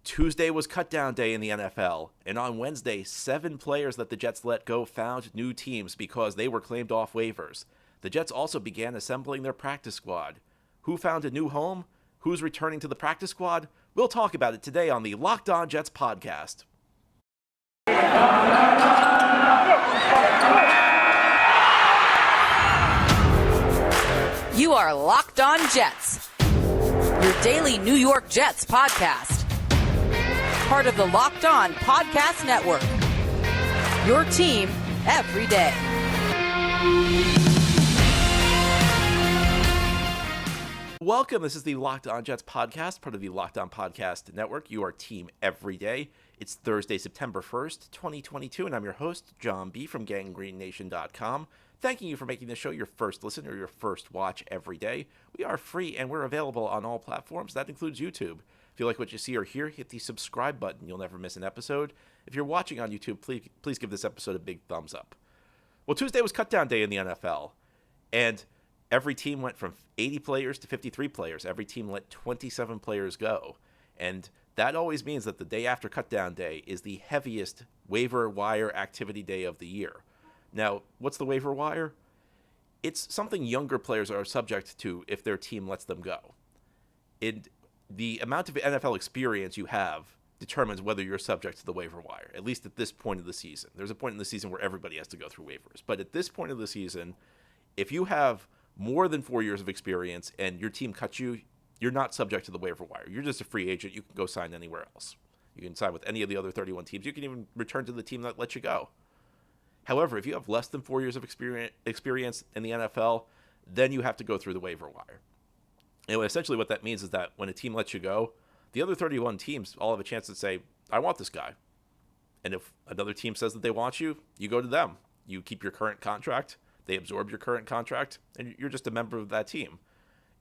Tuesday was cutdown day in the NFL, and on Wednesday, 7 players that the Jets let go found new teams because they were claimed off waivers. The Jets also began assembling their practice squad. Who found a new home? Who's returning to the practice squad? We'll talk about it today on the Locked On Jets podcast. You are Locked On Jets, your daily New York Jets podcast. Part of the Locked On Podcast Network, your team every day. Welcome. This is the Locked On Jets podcast, part of the Locked On Podcast Network, your team every day. It's Thursday, September 1st, 2022, and I'm your host, John B. from GangrenNation.com. Thanking you for making this show your first listen or your first watch every day. We are free and we're available on all platforms. That includes YouTube. If you like what you see or hear, hit the subscribe button. You'll never miss an episode. If you're watching on YouTube, please give this episode a big thumbs up. Well, Tuesday was cutdown day in the NFL, and every team went from 80 players to 53 players. Every team let 27 players go, and that always means that the day after cutdown day is the heaviest waiver wire activity day of the year. Now, what's the waiver wire? It's something younger players are subject to if their team lets them go. The amount of NFL experience you have determines whether you're subject to the waiver wire, at least at this point of the season. There's a point in the season where everybody has to go through waivers. But at this point of the season, if you have more than 4 years of experience and your team cuts you, you're not subject to the waiver wire. You're just a free agent. You can go sign anywhere else. You can sign with any of the other 31 teams. You can even return to the team that let you go. However, if you have less than 4 years of experience in the NFL, then you have to go through the waiver wire. And essentially what that means is that when a team lets you go, the other 31 teams all have a chance to say, I want this guy. And if another team says that they want you, you go to them. You keep your current contract, they absorb your current contract, and you're just a member of that team.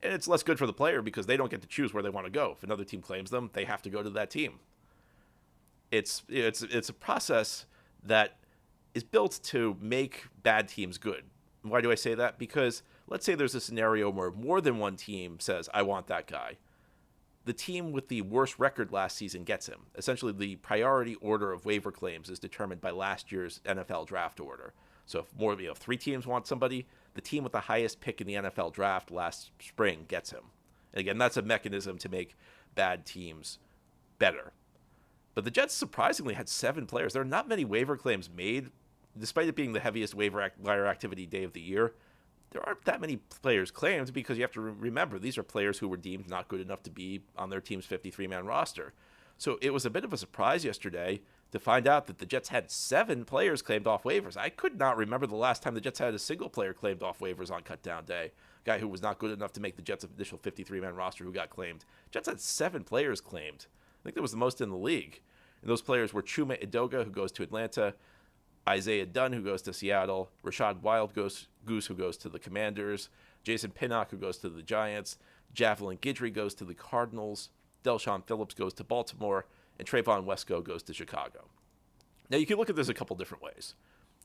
And it's less good for the player because they don't get to choose where they want to go. If another team claims them, they have to go to that team. It's a process that is built to make bad teams good. Why do I say that? Because let's say there's a scenario where more than one team says, I want that guy. The team with the worst record last season gets him. Essentially, the priority order of waiver claims is determined by last year's NFL draft order. So if 3 teams want somebody, the team with the highest pick in the NFL draft last spring gets him. And again, that's a mechanism to make bad teams better. But the Jets surprisingly had 7 players. There are not many waiver claims made. Despite it being the heaviest waiver wire activity day of the year, there aren't that many players claimed because you have to remember these are players who were deemed not good enough to be on their team's 53-man roster. So it was a bit of a surprise yesterday to find out that the Jets had 7 players claimed off waivers. I could not remember the last time the Jets had a single player claimed off waivers on cutdown day. A guy who was not good enough to make the Jets' initial 53-man roster who got claimed. Jets had 7 players claimed. I think that was the most in the league. And those players were Chuma Edoga, who goes to Atlanta, Isaiah Dunn, who goes to Seattle, Rashad Wildgoose, who goes to the Commanders, Jason Pinnock, who goes to the Giants, Javelin Guidry goes to the Cardinals, Del'Shawn Phillips goes to Baltimore, and Trayvon Wesco goes to Chicago. Now, you can look at this a couple different ways.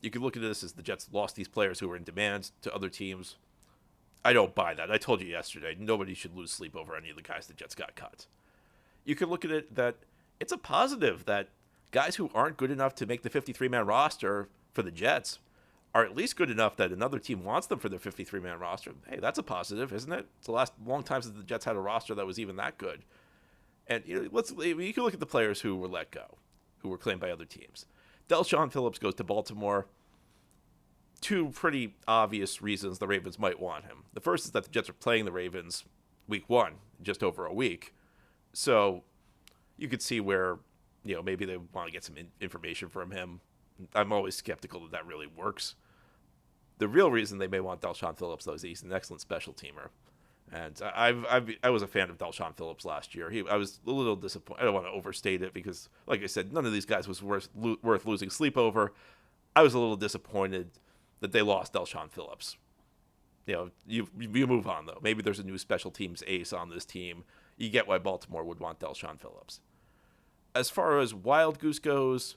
You can look at this as the Jets lost these players who were in demand to other teams. I don't buy that. I told you yesterday, nobody should lose sleep over any of the guys the Jets got cut. You can look at it that it's a positive that guys who aren't good enough to make the 53-man roster for the Jets are at least good enough that another team wants them for their 53-man roster. Hey, that's a positive, isn't it? It's the last long time since the Jets had a roster that was even that good. And you can look at the players who were let go, who were claimed by other teams. Del'Shawn Phillips goes to Baltimore. 2 pretty obvious reasons the Ravens might want him. The first is that the Jets are playing the Ravens week 1, just over a week. So you could see where maybe they want to get some information from him. I'm always skeptical that really works. The real reason they may want Del'Shawn Phillips, though, is he's an excellent special teamer. And I was a fan of Del'Shawn Phillips last year. I was a little disappointed. I don't want to overstate it because, like I said, none of these guys was worth losing sleep over. I was a little disappointed that they lost Del'Shawn Phillips. You move on, though. Maybe there's a new special teams ace on this team. You get why Baltimore would want Del'Shawn Phillips. As far as Wild Goose goes,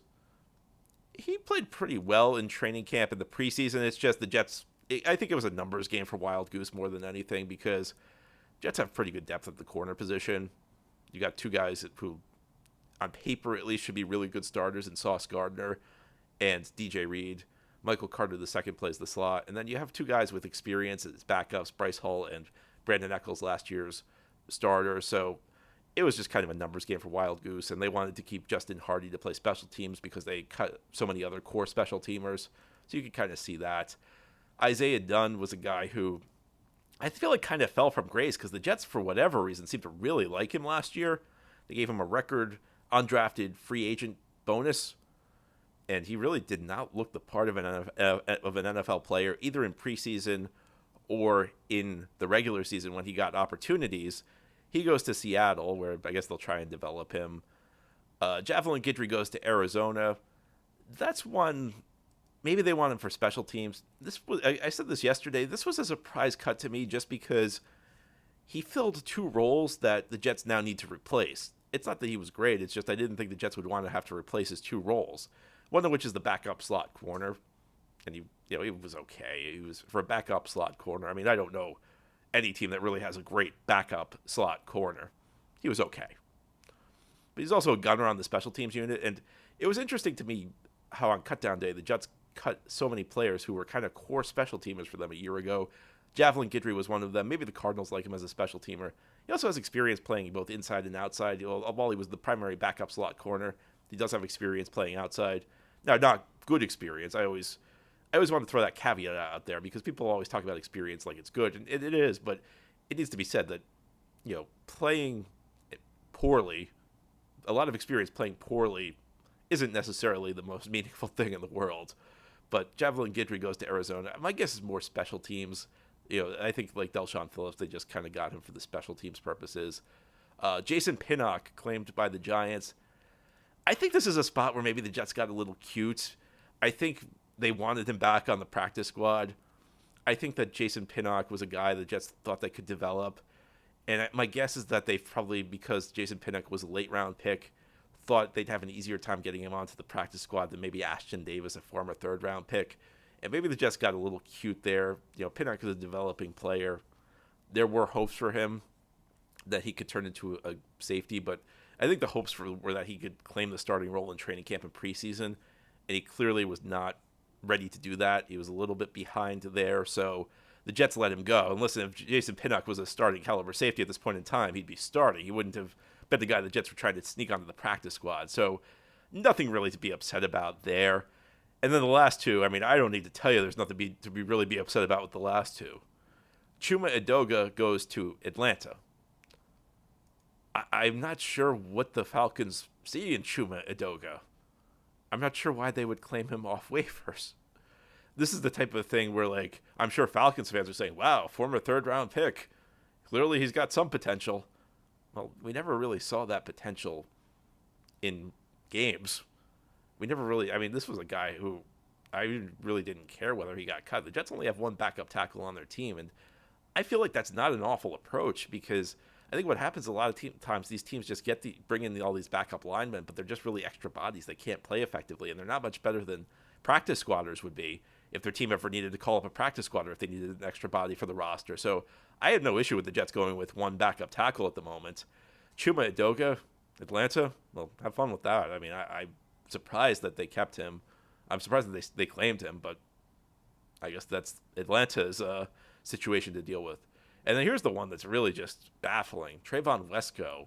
he played pretty well in training camp in the preseason. It's just the Jets, I think it was a numbers game for Wild Goose more than anything because Jets have pretty good depth at the corner position. You got 2 guys who on paper at least, should be really good starters in Sauce Gardner and DJ Reed. Michael Carter II plays the slot. And then you have two guys with experience as backups, Bryce Hull and Brandon Eccles, last year's starter. So it was just kind of a numbers game for Wild Goose, and they wanted to keep Justin Hardy to play special teams because they cut so many other core special teamers. So you could kind of see that. Isaiah Dunn was a guy who I feel like kind of fell from grace because the Jets, for whatever reason, seemed to really like him last year. They gave him a record undrafted free agent bonus, and he really did not look the part of an NFL player, either in preseason or in the regular season when he got opportunities. He goes to Seattle, where I guess they'll try and develop him. Javelin Guidry goes to Arizona. That's one. Maybe they want him for special teams. I said this yesterday. This was a surprise cut to me just because he filled two roles that the Jets now need to replace. It's not that he was great. It's just I didn't think the Jets would want to have to replace his two roles. One of which is the backup slot corner, and he was okay. He was for a backup slot corner. I mean, I don't know any team that really has a great backup slot corner. He was okay, but he's also a gunner on the special teams unit. And it was interesting to me how on cutdown day the Jets cut so many players who were kind of core special teamers for them a year ago. Javelin Guidry was one of them. Maybe the Cardinals like him as a special teamer. He also has experience playing both inside and outside. While he was the primary backup slot corner, he does have experience playing outside. Now, not good experience. I always want to throw that caveat out there because people always talk about experience like it's good, and it is, but it needs to be said that, playing poorly, a lot of experience playing poorly isn't necessarily the most meaningful thing in the world. But Javelin Guidry goes to Arizona. My guess is more special teams. I think like Delshon Phillips, they just kind of got him for the special teams purposes. Jason Pinnock claimed by the Giants. I think this is a spot where maybe the Jets got a little cute. I think they wanted him back on the practice squad. I think that Jason Pinnock was a guy the Jets thought they could develop. And my guess is that they probably, because Jason Pinnock was a late-round pick, thought they'd have an easier time getting him onto the practice squad than maybe Ashton Davis, a former third-round pick. And maybe the Jets got a little cute there. Pinnock is a developing player. There were hopes for him that he could turn into a safety, but I think the hopes were that he could claim the starting role in training camp and preseason, and he clearly was not ready to do that. He was a little bit behind there, so the Jets let him go. And listen, if Jason Pinnock was a starting caliber safety at this point in time, he'd be starting. He wouldn't have been the guy the Jets were trying to sneak onto the practice squad. So nothing really to be upset about there. And then the last two, I mean, I don't need to tell you there's nothing to really be upset about with the last two. Chuma Edoga goes to Atlanta. I'm not sure what the Falcons see in Chuma Edoga. I'm not sure why they would claim him off waivers. This is the type of thing where, I'm sure Falcons fans are saying, wow, former third-round pick. Clearly he's got some potential. Well, we never really saw that potential in games. We never really, this was a guy who I really didn't care whether he got cut. The Jets only have one backup tackle on their team, and I feel like that's not an awful approach because I think what happens a lot of times, these teams just bring in all these backup linemen, but they're just really extra bodies. They can't play effectively, and they're not much better than practice squatters would be if their team ever needed to call up a practice squatter if they needed an extra body for the roster. So I had no issue with the Jets going with one backup tackle at the moment. Chuma Edoga, Atlanta, well, have fun with that. I'm surprised that they kept him. I'm surprised that they claimed him, but I guess that's Atlanta's situation to deal with. And then here's the one that's really just baffling. Trayvon Wesco.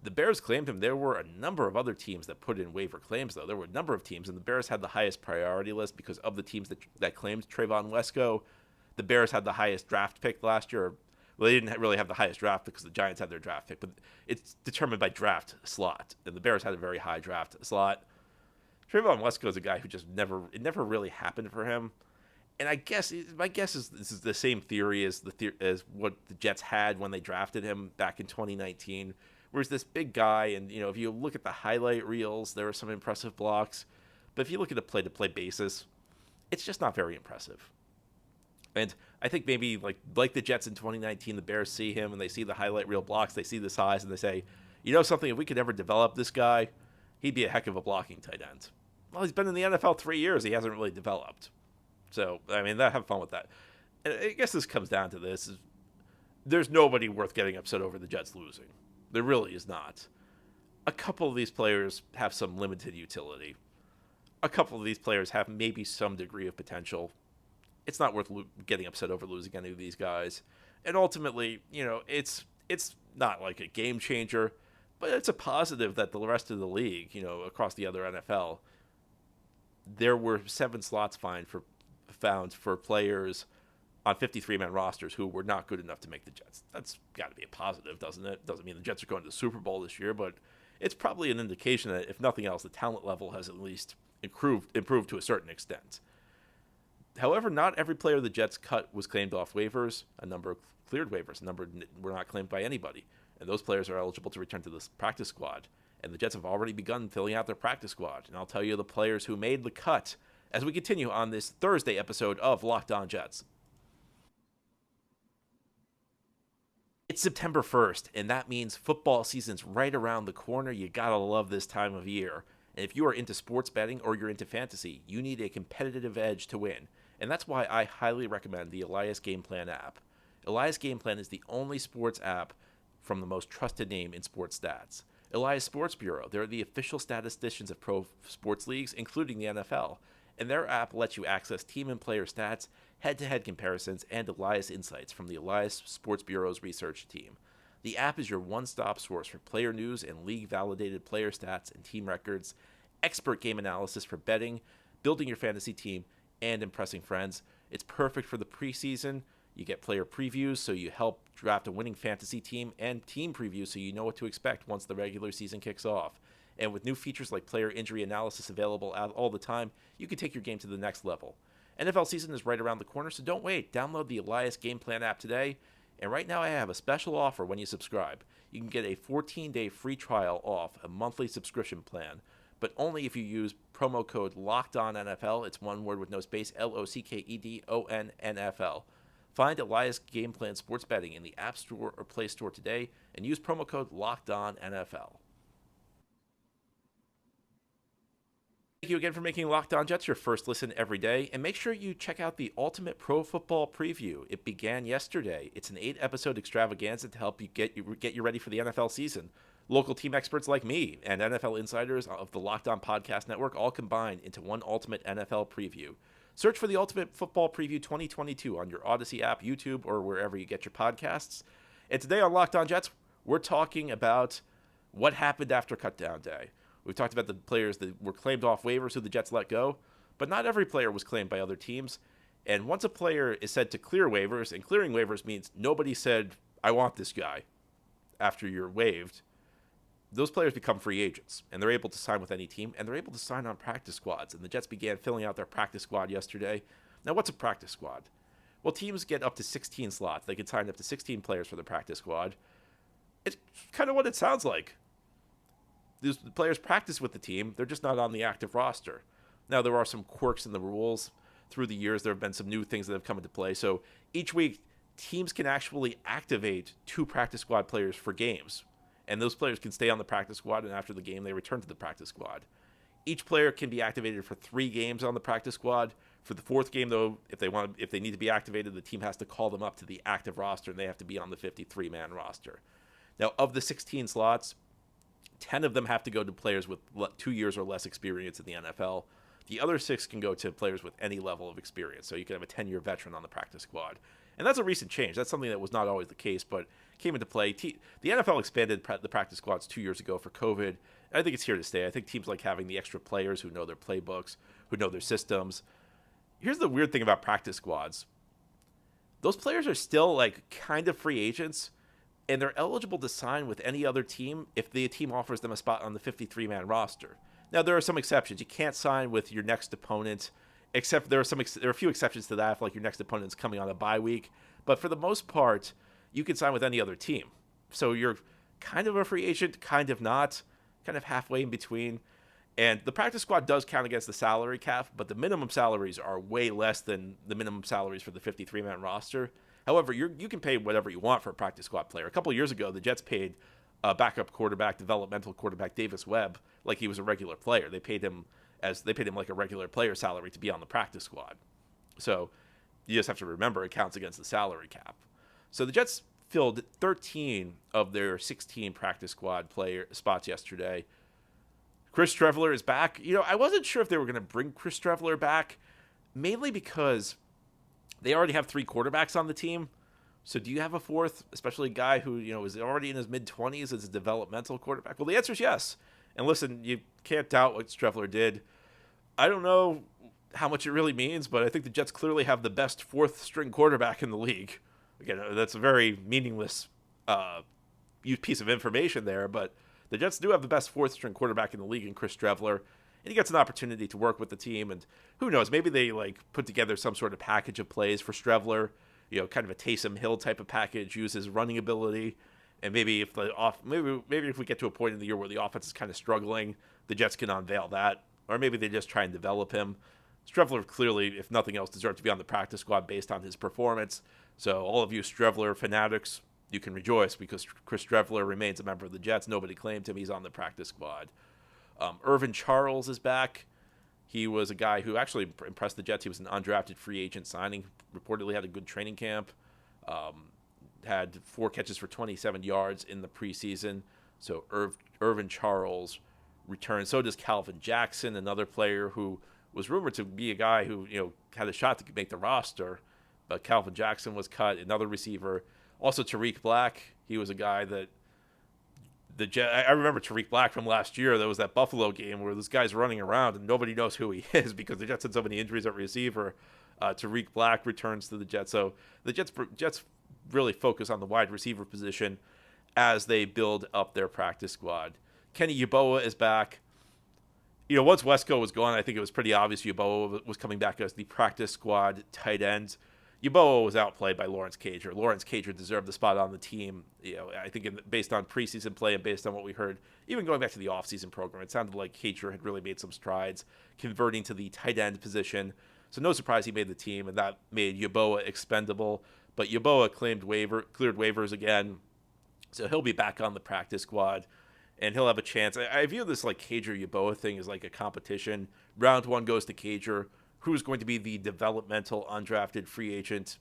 The Bears claimed him. There were a number of other teams that put in waiver claims, though. There were a number of teams, and the Bears had the highest priority list because of the teams that claimed Trayvon Wesco. The Bears had the highest draft pick last year. Well, they didn't really have the highest draft because the Giants had their draft pick, but it's determined by draft slot, and the Bears had a very high draft slot. Trayvon Wesco is a guy who just never really happened for him. And my guess is this is the same theory as what the Jets had when they drafted him back in 2019, where he's this big guy, and if you look at the highlight reels, there were some impressive blocks, but if you look at a play-to-play basis, it's just not very impressive. And I think maybe like the Jets in 2019, the Bears see him and they see the highlight reel blocks, they see the size, and they say, something, if we could ever develop this guy, he'd be a heck of a blocking tight end. Well, he's been in the NFL 3 years. He hasn't really developed. So, have fun with that. And I guess this comes down to this. There's nobody worth getting upset over the Jets losing. There really is not. A couple of these players have some limited utility. A couple of these players have maybe some degree of potential. It's not worth getting upset over losing any of these guys. And ultimately, it's not like a game changer, but it's a positive that the rest of the league, across the other NFL, there were 7 slots found for players on 53-man rosters who were not good enough to make the Jets. That's got to be a positive, doesn't it? Doesn't mean the Jets are going to the Super Bowl this year, but it's probably an indication that, if nothing else, the talent level has at least improved to a certain extent. However, not every player the Jets cut was claimed off waivers. A number cleared waivers. A number were not claimed by anybody. And those players are eligible to return to the practice squad. And the Jets have already begun filling out their practice squad. And I'll tell you the players who made the cut as we continue on this Thursday episode of Locked On Jets. It's September 1st, and that means football season's right around the corner. You gotta love this time of year. And if you are into sports betting or you're into fantasy, you need a competitive edge to win. And that's why I highly recommend the Elias Game Plan app. Elias Game Plan is the only sports app from the most trusted name in sports stats. Elias Sports Bureau, they're the official statisticians of pro sports leagues, including the NFL. And their app lets you access team and player stats, head-to-head comparisons, and Elias insights from the Elias Sports Bureau's research team. The app is your one-stop source for player news and league-validated player stats and team records, expert game analysis for betting, building your fantasy team, and impressing friends. It's perfect for the preseason. You get player previews, so you help draft a winning fantasy team, and team previews, so you know what to expect once the regular season kicks off. And with new features like player injury analysis available all the time, you can take your game to the next level. NFL season is right around the corner, so don't wait. Download the Elias Game Plan app today. And right now I have a special offer when you subscribe. You can get a 14-day free trial off a monthly subscription plan, but only if you use promo code LOCKEDONNFL. It's one word with no space, LOCKEDONNFL. Find Elias Game Plan Sports Betting in the App Store or Play Store today and use promo code LOCKEDONNFL. Thank you again for making Locked On Jets your first listen every day, and make sure you check out the Ultimate Pro Football Preview. It began yesterday. It's an 8-episode extravaganza to help you get you ready for the NFL season. Local team experts like me and NFL insiders of the Locked On Podcast Network all combined into one Ultimate NFL Preview. Search for the Ultimate Football Preview 2022 on your Odyssey app, YouTube, or wherever you get your podcasts. And today on Locked On Jets, we're talking about what happened after cutdown day. We've talked about the players that were claimed off waivers who the Jets let go, but not every player was claimed by other teams. And once a player is said to clear waivers, and clearing waivers means nobody said, I want this guy, after you're waived, those players become free agents, and they're able to sign with any team, and they're able to sign on practice squads. And the Jets began filling out their practice squad yesterday. Now, what's a practice squad? Well, teams get up to 16 slots. They can sign up to 16 players for the practice squad. It's kind of what it sounds like. The players practice with the team. They're just not on the active roster. Now, there are some quirks in the rules. Through the years, there have been some new things that have come into play. So each week, teams can actually activate 2 practice squad players for games. And those players can stay on the practice squad, and after the game, they return to the practice squad. Each player can be activated for 3 games on the practice squad. For the 4th game, though, if they need to be activated, the team has to call them up to the active roster, and they have to be on the 53-man roster. Now, of the 16 slots, 10 of them have to go to players with 2 years or less experience in the NFL. The other 6 can go to players with any level of experience. So you can have a 10-year veteran on the practice squad. And that's a recent change. That's something that was not always the case, but came into play. The NFL expanded the practice squads 2 years ago for COVID. And I think it's here to stay. I think teams like having the extra players who know their playbooks, who know their systems. Here's the weird thing about practice squads. Those players are still kind of free agents, and they're eligible to sign with any other team if the team offers them a spot on the 53-man roster. Now, there are some exceptions. You can't sign with your next opponent, except there are a few exceptions to that, if your next opponent's coming on a bye week. But for the most part, you can sign with any other team. So you're kind of a free agent, kind of not, kind of halfway in between. And the practice squad does count against the salary cap, but the minimum salaries are way less than the minimum salaries for the 53-man roster. However, you can pay whatever you want for a practice squad player. A couple of years ago, the Jets paid backup quarterback, developmental quarterback Davis Webb like he was a regular player. They paid him like a regular player salary to be on the practice squad. So you just have to remember it counts against the salary cap. So the Jets filled 13 of their 16 practice squad player spots yesterday. Chris Streveler is back. I wasn't sure if they were going to bring Chris Streveler back, mainly because they already have 3 quarterbacks on the team. So do you have a fourth, especially a guy who, is already in his mid-20s as a developmental quarterback? Well, the answer is yes. And listen, you can't doubt what Streveler did. I don't know how much it really means, but I think the Jets clearly have the best 4th-string quarterback in the league. Again, that's a very meaningless piece of information there, but the Jets do have the best 4th-string quarterback in the league in Chris Streveler, and he gets an opportunity to work with the team. And who knows, maybe they put together some sort of package of plays for Streveler, kind of a Taysom Hill type of package, use his running ability, and maybe if if we get to a point in the year where the offense is kind of struggling, the Jets can unveil that, or maybe they just try and develop him. Streveler clearly, if nothing else, deserves to be on the practice squad based on his performance. So all of you Streveler fanatics, you can rejoice because Chris Streveler remains a member of the Jets. Nobody claimed him. He's on the practice squad. Irvin Charles is back. He was a guy who actually impressed the Jets. He was an undrafted free agent signing. Reportedly had a good training camp. Had 4 catches for 27 yards in the preseason. So Irvin Charles returns. So does Calvin Jackson, another player who was rumored to be a guy who had a shot to make the roster. But Calvin Jackson was cut. Another receiver. Also Tariq Black. He was a guy that I remember Tariq Black from last year. There was that Buffalo game where this guy's running around and nobody knows who he is because the Jets had so many injuries at receiver. Tariq Black returns to the Jets. So the Jets really focus on the wide receiver position as they build up their practice squad. Kenny Yeboah is back. Once Wesco was gone, I think it was pretty obvious Yeboah was coming back as the practice squad tight end. Yeboah was outplayed by Lawrence Cager. Lawrence Cager deserved the spot on the team. I think based on preseason play and based on what we heard, even going back to the offseason program, it sounded like Cager had really made some strides converting to the tight end position. So no surprise he made the team, and that made Yeboah expendable. But Yeboah cleared waivers again, so he'll be back on the practice squad, and he'll have a chance. I view this Cager-Yeboah thing as like a competition. Round 1 goes to Cager. Who's going to be the developmental, undrafted, free agent,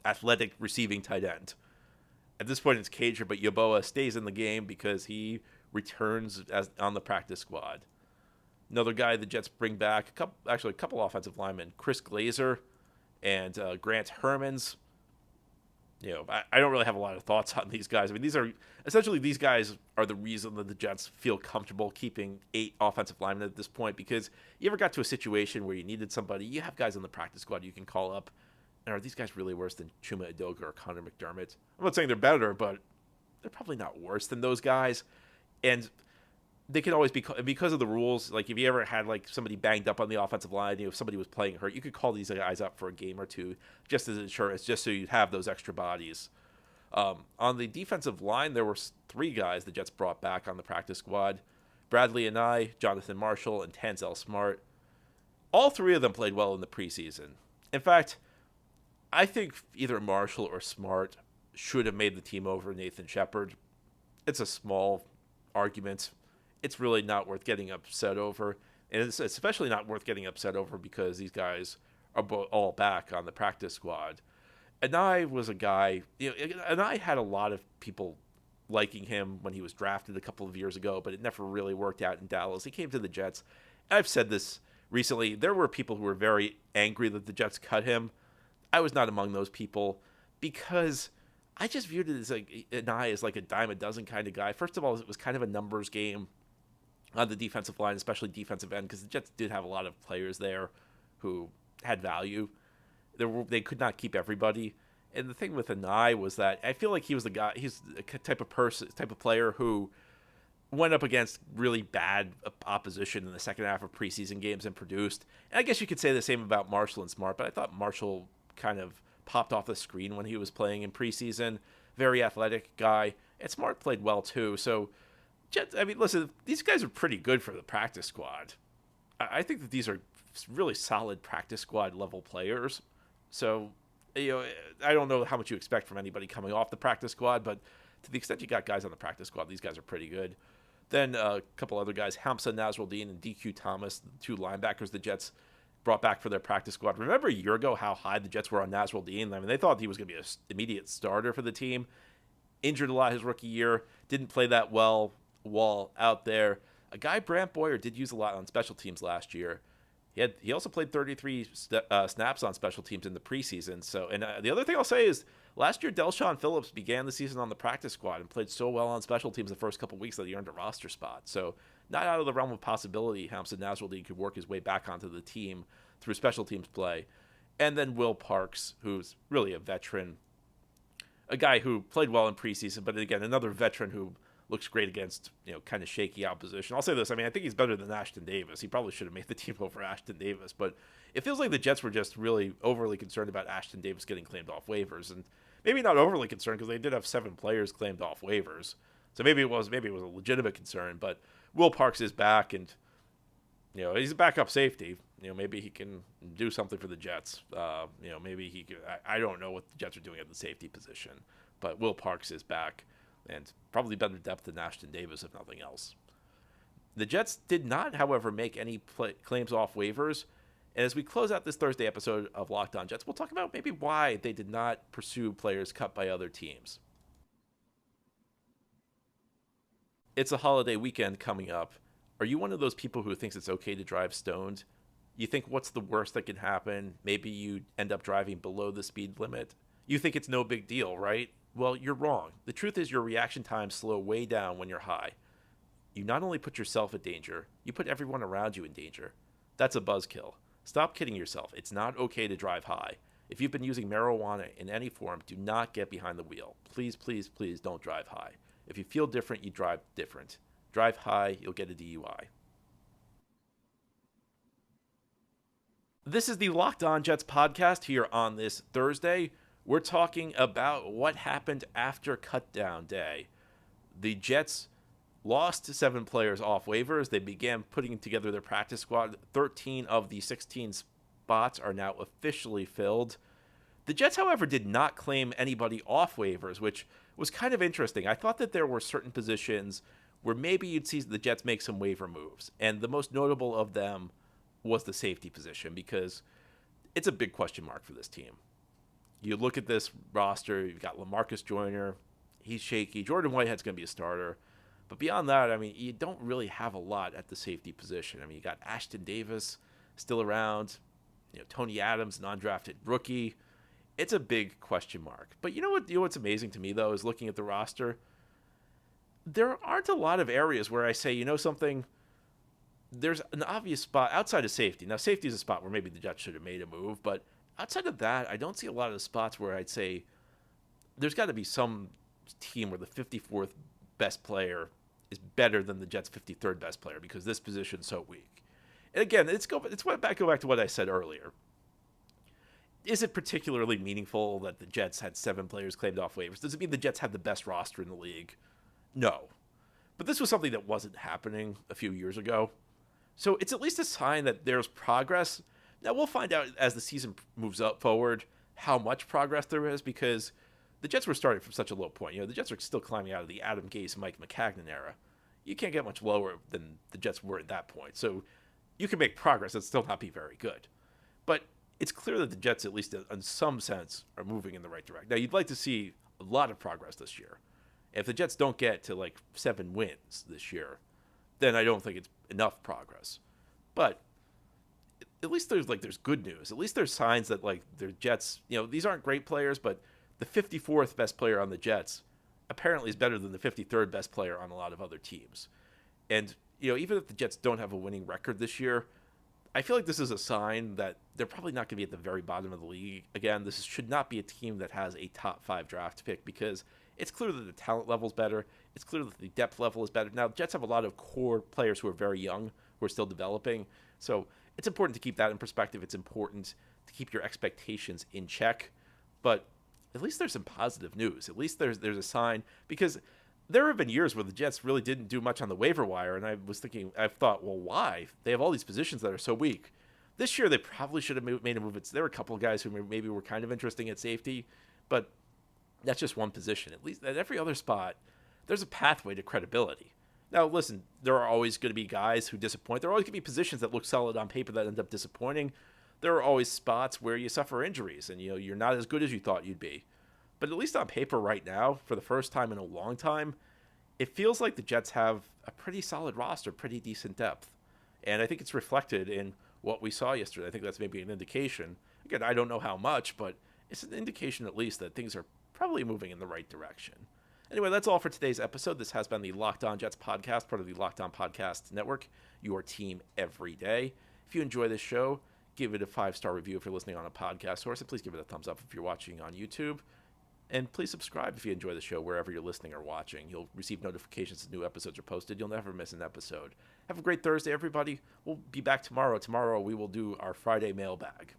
athletic receiving tight end? At this point, it's Cager, but Yeboah stays in the game because he returns on the practice squad. Another guy the Jets bring back, a couple offensive linemen, Chris Glazer and Grant Hermans. I don't really have a lot of thoughts on these guys. I mean, these guys are the reason that the Jets feel comfortable keeping 8 offensive linemen at this point, because you ever got to a situation where you needed somebody, you have guys on the practice squad you can call up, and are these guys really worse than Chuma Edoga or Connor McDermott? I'm not saying they're better, but they're probably not worse than those guys, and they can always be, because of the rules, if you ever had somebody banged up on the offensive line, if somebody was playing hurt, you could call these guys up for a game or two just as insurance, just so you'd have those extra bodies. On the defensive line, there were 3 guys the Jets brought back on the practice squad: Bradley Anai, Jonathan Marshall, and Tanzel Smart. All 3 of them played well in the preseason. In fact, I think either Marshall or Smart should have made the team over Nathan Shepard. It's a small argument. It's really not worth getting upset over. And it's especially not worth getting upset over because these guys are all back on the practice squad. Anai was a guy, Anai had a lot of people liking him when he was drafted a couple of years ago, but it never really worked out in Dallas. He came to the Jets. I've said this recently. There were people who were very angry that the Jets cut him. I was not among those people because I just viewed it as Anai as a dime a dozen kind of guy. First of all, it was kind of a numbers game on the defensive line, especially defensive end, because the Jets did have a lot of players there who had value. They could not keep everybody. And the thing with Anai was that I feel like he was the guy. He's the type of player who went up against really bad opposition in the second half of preseason games and produced. And I guess you could say the same about Marshall and Smart, but I thought Marshall kind of popped off the screen when he was playing in preseason. Very athletic guy. And Smart played well too. So, listen, these guys are pretty good for the practice squad. I think that these are really solid practice squad level players. So, I don't know how much you expect from anybody coming off the practice squad, but to the extent you got guys on the practice squad, these guys are pretty good. Then a couple other guys, Hamza Nasruddin and DQ Thomas, the 2 linebackers the Jets brought back for their practice squad. Remember a year ago how high the Jets were on Nasruddin? I mean, they thought he was going to be an immediate starter for the team. injured a lot his rookie year, didn't play that well while out there. A guy, Brant Boyer, did use a lot on special teams last year. He also played 33 snaps on special teams in the preseason. So, and the other thing I'll say is last year, Del'Shawn Phillips began the season on the practice squad and played so well on special teams the first couple weeks that he earned a roster spot. So not out of the realm of possibility, Hamza Nasruddin could work his way back onto the team through special teams play. And then Will Parks, who's really a veteran, a guy who played well in preseason, but again, another veteran who looks great against, kind of shaky opposition. I'll say this. I mean, I think he's better than Ashton Davis. He probably should have made the team over Ashton Davis, but it feels like the Jets were just really overly concerned about Ashton Davis getting claimed off waivers, and maybe not overly concerned because they did have 7 players claimed off waivers. So maybe it was a legitimate concern, but Will Parks is back, and, he's a backup safety. Maybe he can do something for the Jets. Maybe he could, I don't know what the Jets are doing at the safety position, but Will Parks is back. And probably better depth than Ashton Davis, if nothing else. The Jets did not, however, make any claims off waivers. And as we close out this Thursday episode of Locked On Jets, we'll talk about maybe why they did not pursue players cut by other teams. It's a holiday weekend coming up. Are you one of those people who thinks it's okay to drive stoned? You think, what's the worst that can happen? Maybe you end up driving below the speed limit. You think it's no big deal, right? Well, you're wrong. The truth is your reaction times slow way down when you're high. You not only put yourself in danger, you put everyone around you in danger. That's a buzzkill. Stop kidding yourself. It's not okay to drive high. If you've been using marijuana in any form, do not get behind the wheel. Please, please, please don't drive high. If you feel different, you drive different. Drive high, you'll get a DUI. This is the Locked On Jets podcast here on this Thursday. We're talking about what happened after cutdown day. The Jets lost 7 players off waivers. They began putting together their practice squad. 13 of the 16 spots are now officially filled. The Jets, however, did not claim anybody off waivers, which was kind of interesting. I thought that there were certain positions where maybe you'd see the Jets make some waiver moves. And the most notable of them was the safety position, because it's a big question mark for this team. You look at this roster, you've got LaMarcus Joyner, he's shaky. Jordan Whitehead's going to be a starter. But beyond that, I mean, you don't really have a lot at the safety position. I mean, you got Ashton Davis still around, Tony Adams, an undrafted rookie. It's a big question mark. But you know what's amazing to me, though, is looking at the roster. There aren't a lot of areas where I say, something, there's an obvious spot outside of safety. Now, safety is a spot where maybe the Jets should have made a move, but outside of that, I don't see a lot of the spots where I'd say there's got to be some team where the 54th best player is better than the Jets' 53rd best player, because this position's so weak. And again, go back to what I said earlier. Is it particularly meaningful that the Jets had 7 players claimed off waivers? Does it mean the Jets had the best roster in the league? No. But this was something that wasn't happening a few years ago. So it's at least a sign that there's progress. Now, we'll find out as the season moves up forward how much progress there is, because the Jets were starting from such a low point. The Jets are still climbing out of the Adam Gase, Mike McCagnon era. You can't get much lower than the Jets were at that point. So you can make progress and still not be very good. But it's clear that the Jets, at least in some sense, are moving in the right direction. Now, you'd like to see a lot of progress this year. If the Jets don't get to 7 wins this year, then I don't think it's enough progress. But at least there's good news. At least there's signs that their Jets, these aren't great players, but the 54th best player on the Jets apparently is better than the 53rd best player on a lot of other teams. And, even if the Jets don't have a winning record this year, I feel like this is a sign that they're probably not going to be at the very bottom of the league. Again, this should not be a team that has a top 5 draft pick, because it's clear that the talent level is better. It's clear that the depth level is better. Now, the Jets have a lot of core players who are very young, who are still developing. So it's important to keep that in perspective. It's important to keep your expectations in check. But at least there's some positive news. At least there's a sign, because there have been years where the Jets really didn't do much on the waiver wire, and I've thought, well, why? They have all these positions that are so weak. This year, they probably should have made a move. There were a couple of guys who maybe were kind of interesting at safety, but that's just one position. At least at every other spot, there's a pathway to credibility. Now, listen, there are always going to be guys who disappoint. There are always going to be positions that look solid on paper that end up disappointing. There are always spots where you suffer injuries and you're not as good as you thought you'd be. But at least on paper right now, for the first time in a long time, it feels like the Jets have a pretty solid roster, pretty decent depth. And I think it's reflected in what we saw yesterday. I think that's maybe an indication. Again, I don't know how much, but it's an indication at least that things are probably moving in the right direction. Anyway, that's all for today's episode. This has been the Locked On Jets podcast, part of the Locked On Podcast Network, your team every day. If you enjoy this show, give it a 5-star review if you're listening on a podcast source, and please give it a thumbs up if you're watching on YouTube. And please subscribe if you enjoy the show wherever you're listening or watching. You'll receive notifications as new episodes are posted. You'll never miss an episode. Have a great Thursday, everybody. We'll be back tomorrow. Tomorrow we will do our Friday mailbag.